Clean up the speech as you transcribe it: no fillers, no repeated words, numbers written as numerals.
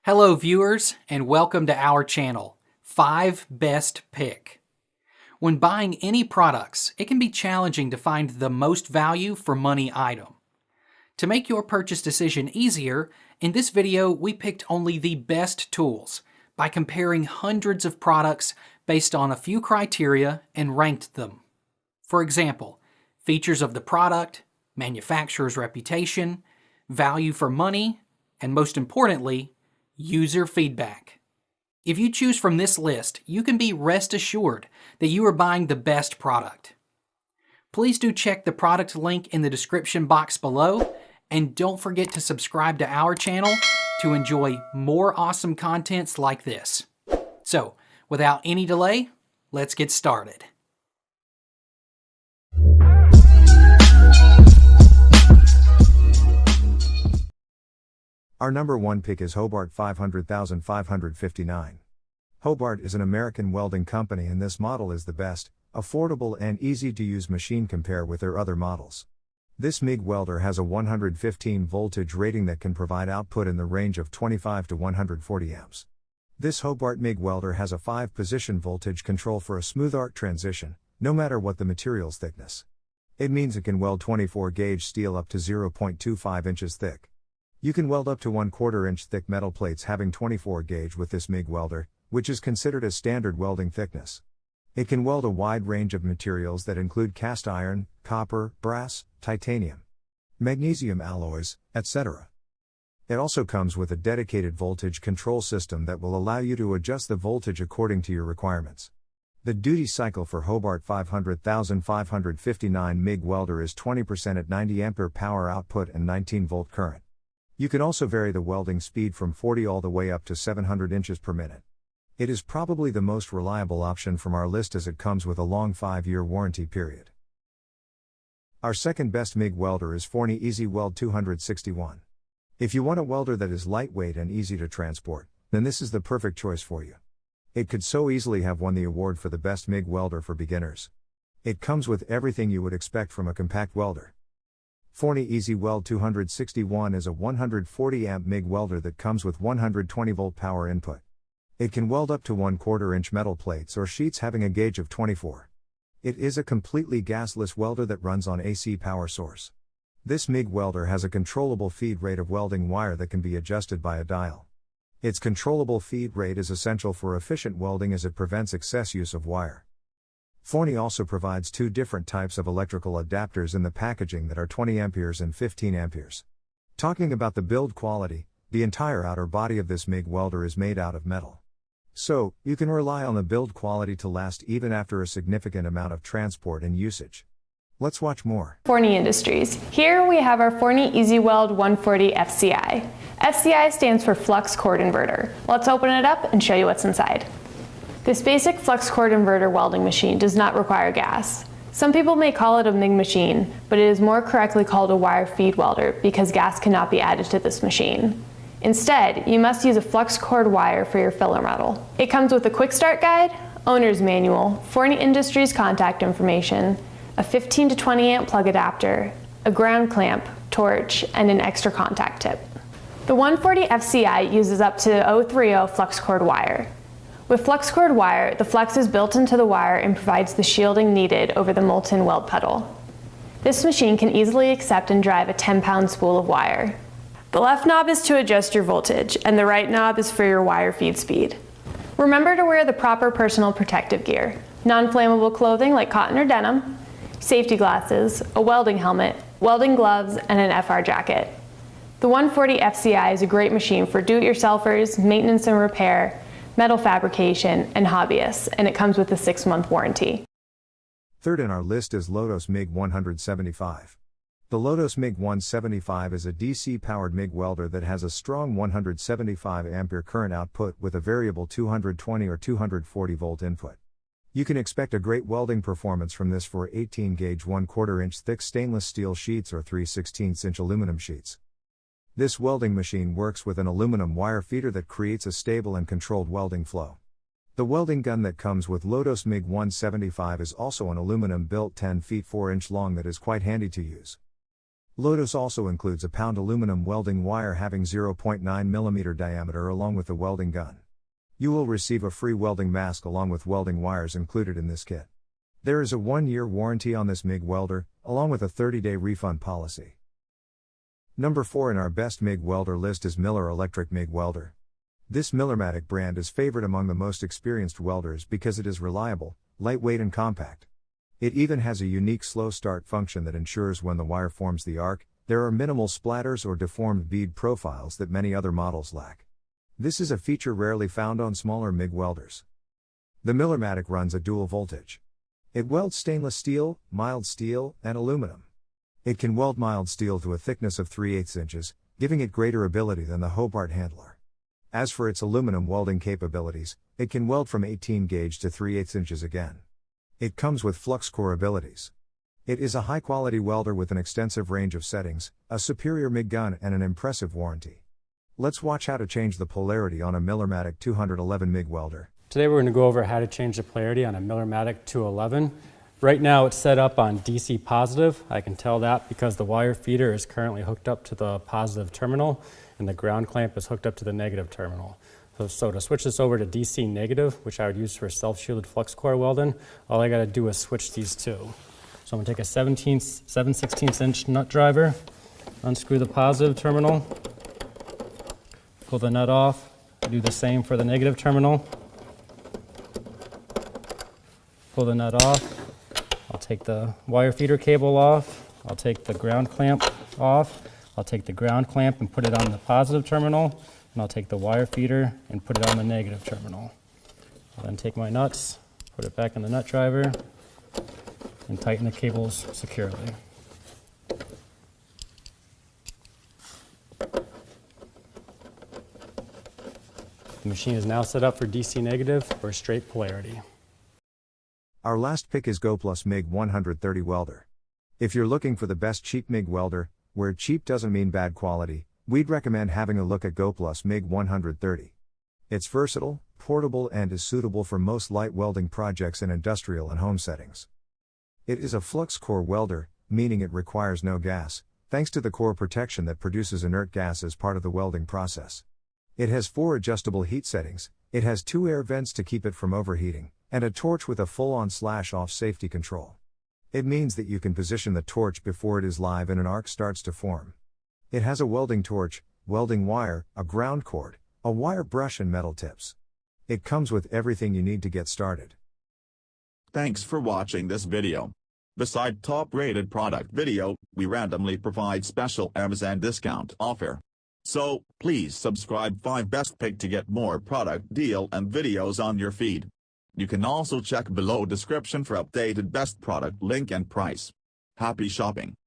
Hello viewers, and welcome to our channel, 5 Best Pick. When buying any products, it can be challenging to find the most value for money item. To make your purchase decision easier, in this video we picked only the best tools by comparing hundreds of products based on a few criteria and ranked them. For example, features of the product, manufacturer's reputation, value for money, and most importantly, user feedback. If you choose from this list, you can be rest assured that you are buying the best product. Please do check the product link in the description box below, and don't forget to subscribe to our channel to enjoy more awesome contents like this. So, without any delay, let's get started. Our number one pick is Hobart 500,559. Hobart is an American welding company, and this model is the best, affordable and easy to use machine compared with their other models. This MIG welder has a 115 voltage rating that can provide output in the range of 25 to 140 amps. This Hobart MIG welder has a 5-position voltage control for a smooth arc transition, no matter what the material's thickness. It means it can weld 24 gauge steel up to 0.25 inches thick. You can weld up to 1/4 inch thick metal plates having 24 gauge with this MIG welder, which is considered a standard welding thickness. It can weld a wide range of materials that include cast iron, copper, brass, titanium, magnesium alloys, etc. It also comes with a dedicated voltage control system that will allow you to adjust the voltage according to your requirements. The duty cycle for Hobart 500,559 MIG welder is 20% at 90 ampere power output and 19 volt current. You can also vary the welding speed from 40 all the way up to 700 inches per minute. It is probably the most reliable option from our list as it comes with a long 5-year warranty period. Our second best MIG welder is Forney Easy Weld 261. If you want a welder that is lightweight and easy to transport, then this is the perfect choice for you. It could so easily have won the award for the best MIG welder for beginners. It comes with everything you would expect from a compact welder. Forney Easy Weld 261 is a 140 amp MIG welder that comes with 120 volt power input. It can weld up to 1/4 inch metal plates or sheets having a gauge of 24. It is a completely gasless welder that runs on AC power source. This MIG welder has a controllable feed rate of welding wire that can be adjusted by a dial. Its controllable feed rate is essential for efficient welding as it prevents excess use of wire. Forney also provides 2 different types of electrical adapters in the packaging that are 20 amperes and 15 amperes. Talking about the build quality, the entire outer body of this MIG welder is made out of metal. So, you can rely on the build quality to last even after a significant amount of transport and usage. Let's watch more. Forney Industries. Here we have our Forney Easy Weld 140 FCI. FCI stands for Flux Cord Inverter. Let's open it up and show you what's inside. This basic flux cord inverter welding machine does not require gas. Some people may call it a MIG machine, but it is more correctly called a wire feed welder because gas cannot be added to this machine. Instead, you must use a flux cord wire for your filler metal. It comes with a quick start guide, owner's manual, Forney Industries contact information, a 15 to 20 amp plug adapter, a ground clamp, torch, and an extra contact tip. The 140 FCI uses up to 030 flux cord wire. With flux cord wire, the flux is built into the wire and provides the shielding needed over the molten weld puddle. This machine can easily accept and drive a 10-pound spool of wire. The left knob is to adjust your voltage, and the right knob is for your wire feed speed. Remember to wear the proper personal protective gear, non-flammable clothing like cotton or denim, safety glasses, a welding helmet, welding gloves, and an FR jacket. The 140 FCI is a great machine for do-it-yourselfers, maintenance and repair, metal fabrication, and hobbyists, and it comes with a 6-month warranty. Third in our list is Lotus MIG 175. The Lotus MIG 175 is a DC-powered MIG welder that has a strong 175 ampere current output with a variable 220 or 240 volt input. You can expect a great welding performance from this for 18 gauge 1/4 inch thick stainless steel sheets or 3/16 inch aluminum sheets. This welding machine works with an aluminum wire feeder that creates a stable and controlled welding flow. The welding gun that comes with Lotus MIG 175 is also an aluminum built 10 feet 4 inch long that is quite handy to use. LOTOS also includes a pound aluminum welding wire having 0.9 mm diameter along with the welding gun. You will receive a free welding mask along with welding wires included in this kit. There is a 1-year warranty on this MIG welder, along with a 30-day refund policy. Number 4 in our best MIG welder list is Miller Electric MIG Welder. This Millermatic brand is favored among the most experienced welders because it is reliable, lightweight and compact. It even has a unique slow start function that ensures when the wire forms the arc, there are minimal splatters or deformed bead profiles that many other models lack. This is a feature rarely found on smaller MIG welders. The Millermatic runs at dual voltage. It welds stainless steel, mild steel, and aluminum. It can weld mild steel to a thickness of 3/8 inches, giving it greater ability than the Hobart handler. As for its aluminum welding capabilities, it can weld from 18 gauge to 3/8 inches again. It comes with flux core abilities. It is a high-quality welder with an extensive range of settings, a superior MIG gun and an impressive warranty. Let's watch how to change the polarity on a Millermatic 211 MIG welder. Today we're going to go over how to change the polarity on a Millermatic 211. Right now it's set up on DC positive. I can tell that because the wire feeder is currently hooked up to the positive terminal and the ground clamp is hooked up to the negative terminal. So to switch this over to DC negative, which I would use for self-shielded flux core welding, all I got to do is switch these two. So I'm going to take a 7/16 inch nut driver, unscrew the positive terminal, pull the nut off, do the same for the negative terminal, pull the nut off. I'll take the wire feeder cable off, I'll take the ground clamp off, I'll take the ground clamp and put it on the positive terminal, and I'll take the wire feeder and put it on the negative terminal. I'll then take my nuts, put it back in the nut driver, and tighten the cables securely. The machine is now set up for DC negative or straight polarity. Our last pick is Goplus MIG 130 welder. If you're looking for the best cheap MIG welder, where cheap doesn't mean bad quality, we'd recommend having a look at Goplus MIG 130. It's versatile, portable and is suitable for most light welding projects in industrial and home settings. It is a flux core welder, meaning it requires no gas, thanks to the core protection that produces inert gas as part of the welding process. It has 4 adjustable heat settings, it has 2 air vents to keep it from overheating, and a torch with a full-on/off safety control. It means that you can position the torch before it is live and an arc starts to form. It has a welding torch, welding wire, a ground cord, a wire brush and metal tips. It comes with everything you need to get started. Thanks for watching this video. Beside top-rated product video, we randomly provide special Amazon discount offer. So, please subscribe 5 Best Pick to get more product deal and videos on your feed. You can also check below description for updated best product link and price. Happy shopping!